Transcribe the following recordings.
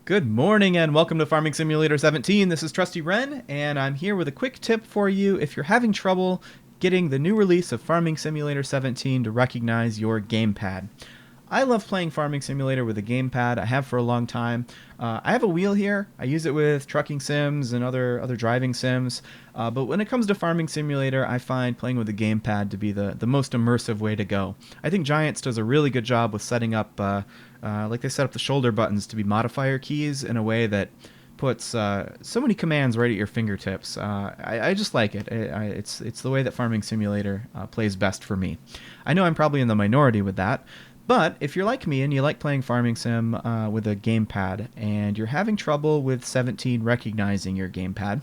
Good morning and welcome to Farming Simulator 17. This is Trusty Wren, and I'm here with a quick tip for you if you're having trouble getting the new release of Farming Simulator 17 to recognize your gamepad. I love playing Farming Simulator with a gamepad. I have for a long time. I have a wheel here. I use it with trucking sims and other driving sims. But when it comes to Farming Simulator, I find playing with a gamepad to be the most immersive way to go. I think Giants does a really good job with setting up, like they set up the shoulder buttons to be modifier keys in a way that puts so many commands right at your fingertips. I just like it. It's the way that Farming Simulator plays best for me. I know I'm probably in the minority with that. But if you're like me and you like playing Farming Sim with a gamepad and you're having trouble with 17 recognizing your gamepad,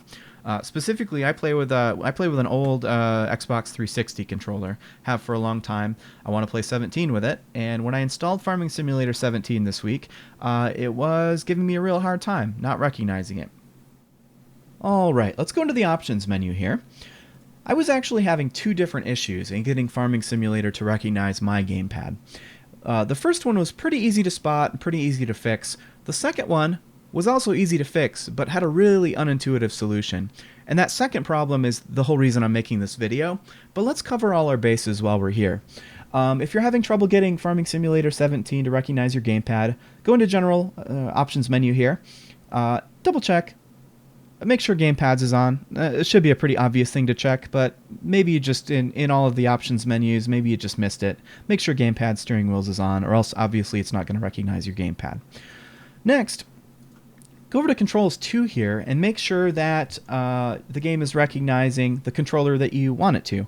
specifically I play with an old Xbox 360 controller, have for a long time. I want to play 17 with it, and when I installed Farming Simulator 17 this week, it was giving me a real hard time not recognizing it. All right, let's go into the options menu here. I was actually having two different issues in getting Farming Simulator to recognize my gamepad. The first one was pretty easy to spot and pretty easy to fix. The second one was also easy to fix, but had a really unintuitive solution. And that second problem is the whole reason I'm making this video, but let's cover all our bases while we're here. If you're having trouble getting Farming Simulator 17 to recognize your gamepad, go into General Options menu here, double check, make sure Gamepads is on. It should be a pretty obvious thing to check, but maybe you just, in all of the options menus, maybe you just missed it. Make sure Gamepad steering wheels is on, or else obviously it's not going to recognize your gamepad. Next, go over to Controls 2 here and make sure that the game is recognizing the controller that you want it to.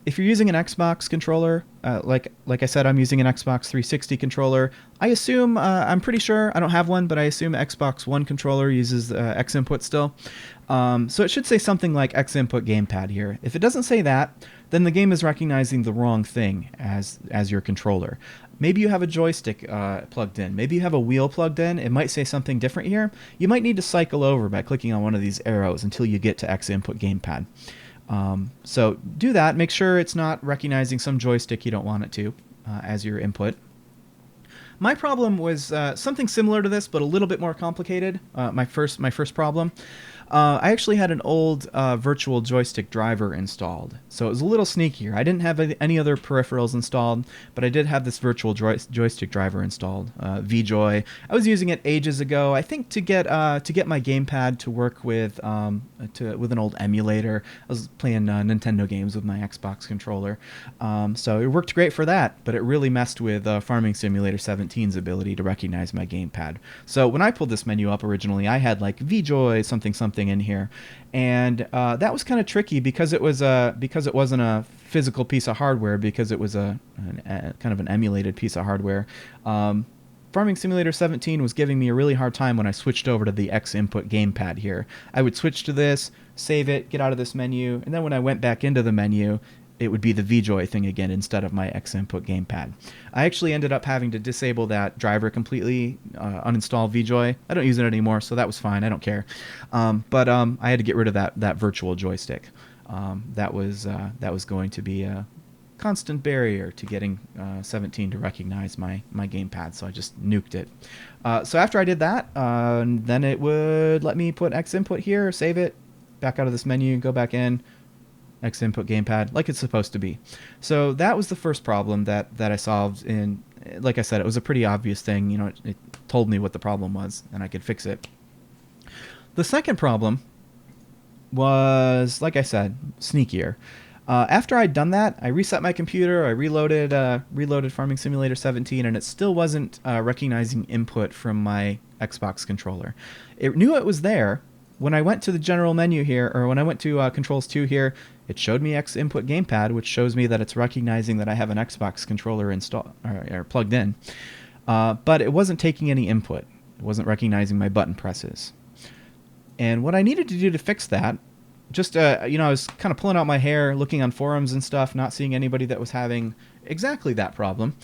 If you're using an Xbox controller, like I said, I'm using an Xbox 360 controller. I assume, I'm pretty sure, I don't have one, but I assume Xbox One controller uses X input still. So it should say something like X input gamepad here. If it doesn't say that, then the game is recognizing the wrong thing as your controller. Maybe you have a joystick plugged in. Maybe you have a wheel plugged in. It might say something different here. You might need to cycle over by clicking on one of these arrows until you get to X input gamepad. So do that. Make sure it's not recognizing some joystick you don't want it to as your input. My problem was something similar to this, but a little bit more complicated. My first problem. I actually had an old virtual joystick driver installed, so it was a little sneakier. I didn't have any other peripherals installed, but I did have this virtual joystick driver installed, VJoy. I was using it ages ago, I think to get my gamepad to work with an old emulator. I was playing Nintendo games with my Xbox controller, so it worked great for that, but it really messed with Farming Simulator 17's ability to recognize my gamepad. So when I pulled this menu up originally, I had like VJoy something in here, and that was kind of tricky because it wasn't a physical piece of hardware, because it was a kind of an emulated piece of hardware. Farming Simulator 17 was giving me a really hard time when I switched over to the X input gamepad here. I would switch to this, save it, get out of this menu, and then when I went back into the menu, it would be the VJoy thing again instead of my X input gamepad. I actually ended up having to disable that driver completely, uninstall VJoy. I don't use it anymore, so that was fine. I don't care. But I had to get rid of that virtual joystick. That was going to be a constant barrier to getting 17 to recognize my gamepad, so I just nuked it. So after I did that, then it would let me put X input here, save it, back out of this menu, go back in, X input gamepad, like it's supposed to be. So that was the first problem that I solved. And like I said, it was a pretty obvious thing. You know, it told me what the problem was, and I could fix it. The second problem was, like I said, sneakier. After I'd done that, I reset my computer, I reloaded Farming Simulator 17, and it still wasn't recognizing input from my Xbox controller. It knew it was there. When I went to the general menu here, or when I went to Controls 2 here, it showed me X input gamepad, which shows me that it's recognizing that I have an Xbox controller installed or plugged in. But it wasn't taking any input. It wasn't recognizing my button presses. And what I needed to do to fix that, just I was kind of pulling out my hair, looking on forums and stuff, not seeing anybody that was having exactly that problem.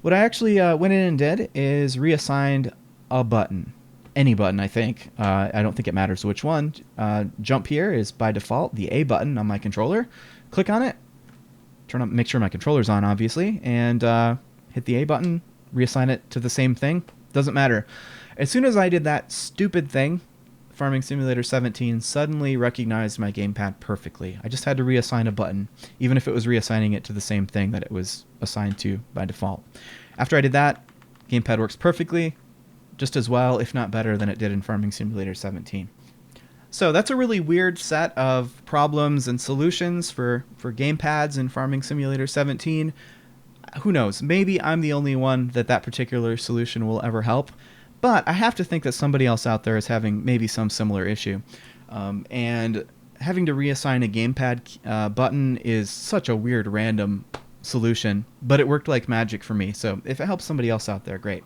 What I actually went in and did is reassigned a button. Any button, I think. I don't think it matters which one. Jump here is by default the A button on my controller. Click on it. Make sure my controller's on, obviously, and hit the A button. Reassign it to the same thing. Doesn't matter. As soon as I did that stupid thing, Farming Simulator 17 suddenly recognized my gamepad perfectly. I just had to reassign a button, even if it was reassigning it to the same thing that it was assigned to by default. After I did that, gamepad works perfectly, just as well, if not better, than it did in Farming Simulator 17. So that's a really weird set of problems and solutions for gamepads in Farming Simulator 17. Who knows? Maybe I'm the only one that particular solution will ever help. But I have to think that somebody else out there is having maybe some similar issue. And having to reassign a gamepad button is such a weird random solution, but it worked like magic for me. So if it helps somebody else out there, great.